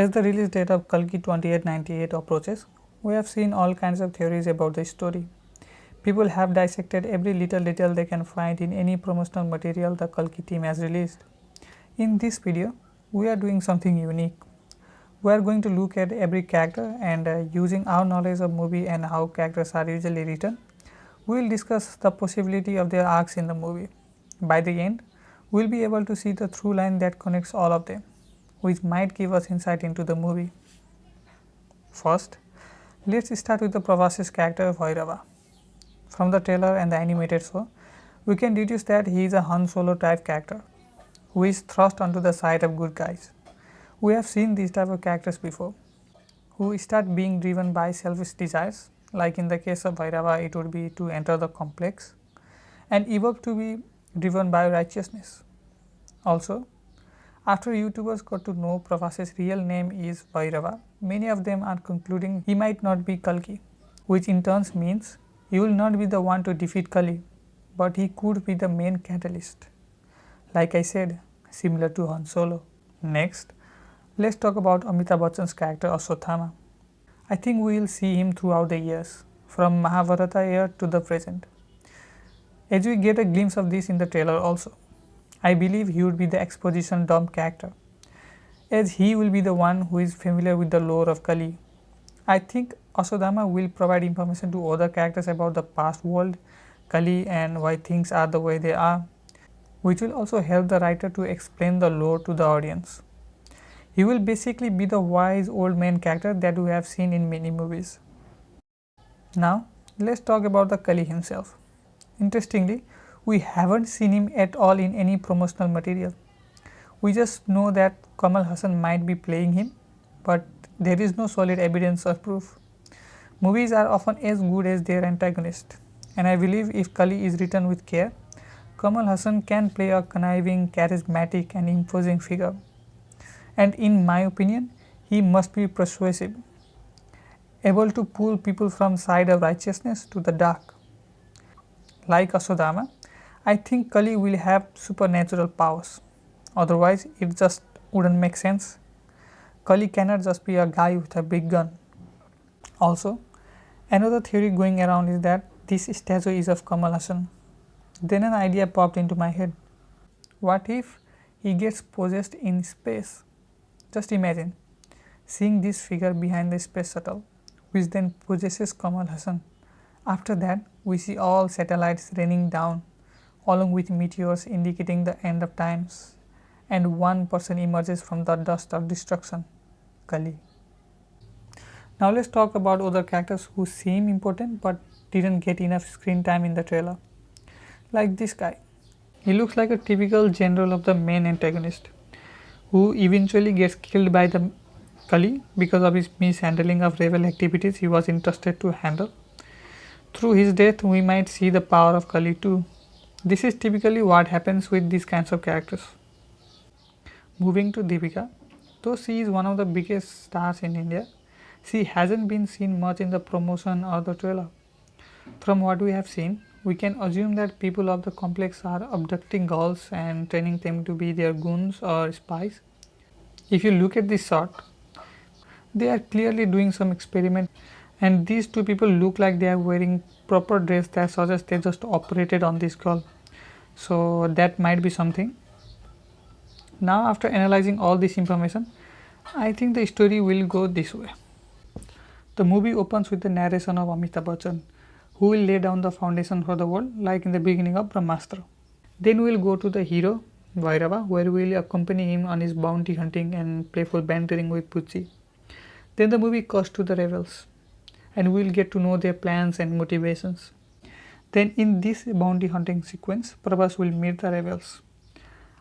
As the release date of Kalki 2898 approaches, we have seen all kinds of theories about the story. People have dissected every little detail they can find in any promotional material the Kalki team has released. In this video, we are doing something unique. We are going to look at every character and using our knowledge of movie and how characters are usually written, we will discuss the possibility of their arcs in the movie. By the end, we will be able to see the through line that connects all of them, which might give us insight into the movie. First, let's start with the Prabhas' character Bhairava. From the trailer and the animated show, we can deduce that he is a Han Solo type character, who is thrust onto the side of good guys. We have seen these type of characters before, who start being driven by selfish desires, like in the case of Bhairava it would be to enter the complex, and evolve to be driven by righteousness. Also, after YouTubers got to know Prabhas' real name is Bhairava, many of them are concluding he might not be Kalki, which in turn means he will not be the one to defeat Kali, but he could be the main catalyst. Like I said, similar to Han Solo. Next, let's talk about Amitabh Bachchan's character Ashwatthama. I think we will see him throughout the years, from Mahabharata era to the present. As we get a glimpse of this in the trailer also, I believe he would be the exposition dump character, as he will be the one who is familiar with the lore of Kali. I think Ashwatthama will provide information to other characters about the past world, Kali, and why things are the way they are, which will also help the writer to explain the lore to the audience. He will basically be the wise old man character that we have seen in many movies. Now, let's talk about the Kali himself. Interestingly, we haven't seen him at all in any promotional material. We just know that Kamal Haasan might be playing him, but there is no solid evidence or proof. Movies are often as good as their antagonist, and I believe if Kali is written with care, Kamal Haasan can play a conniving, charismatic, and imposing figure. And in my opinion, he must be persuasive, able to pull people from side of righteousness to the dark. Like Ashwatthama, I think Kali will have supernatural powers. Otherwise, it just wouldn't make sense. Kali cannot just be a guy with a big gun. Also, another theory going around is that this statue is of Kamal Haasan. Then an idea popped into my head. What if he gets possessed in space? Just imagine seeing this figure behind the space shuttle, which then possesses Kamal Haasan. After that, we see all satellites raining down, along with meteors indicating the end of times, and one person emerges from the dust of destruction, Kali. Now let's talk about other characters who seem important but didn't get enough screen time in the trailer. Like this guy. He looks like a typical general of the main antagonist, who eventually gets killed by the Kali because of his mishandling of rebel activities he was entrusted to handle. Through his death, we might see the power of Kali too. This is typically what happens with these kinds of characters. Moving to Deepika, though she is one of the biggest stars in India, she hasn't been seen much in the promotion or the trailer. From what we have seen, we can assume that people of the complex are abducting girls and training them to be their goons or spies. If you look at this shot, they are clearly doing some experiment, and these two people look like they are wearing proper dress that suggests they just operated on this girl. So that might be something. Now, after analyzing all this information, I think the story will go this way. The movie opens with the narration of Amitabh Bachchan, who will lay down the foundation for the world like in the beginning of Brahmastra. Then we will go to the hero, Bhairava, where we will accompany him on his bounty hunting and playful bantering with Pucci. Then the movie cuts to the rebels, and we will get to know their plans and motivations. Then in this bounty hunting sequence, Prabhas will meet the rebels.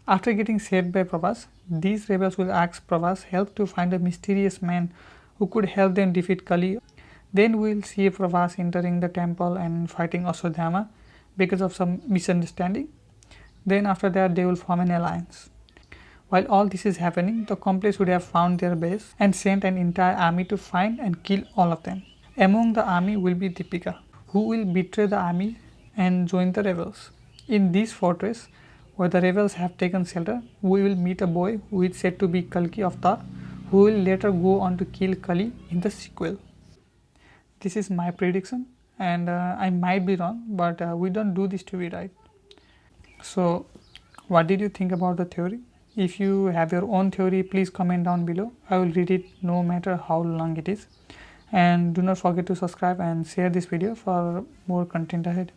After getting saved by Prabhas, these rebels will ask Prabhas help to find a mysterious man who could help them defeat Kali. Then we will see Prabhas entering the temple and fighting Ashwatthama because of some misunderstanding. Then after that they will form an alliance. While all this is happening, the complex would have found their base and sent an entire army to find and kill all of them. Among the army will be Deepika, who will betray the army and join the rebels. In this fortress, where the rebels have taken shelter, we will meet a boy who is said to be Kalki Avatar, who will later go on to kill Kali in the sequel. This is my prediction, and I might be wrong, but we don't do this to be right. So, what did you think about the theory? If you have your own theory, please comment down below. I will read it no matter how long it is. And do not forget to subscribe and share this video for more content ahead.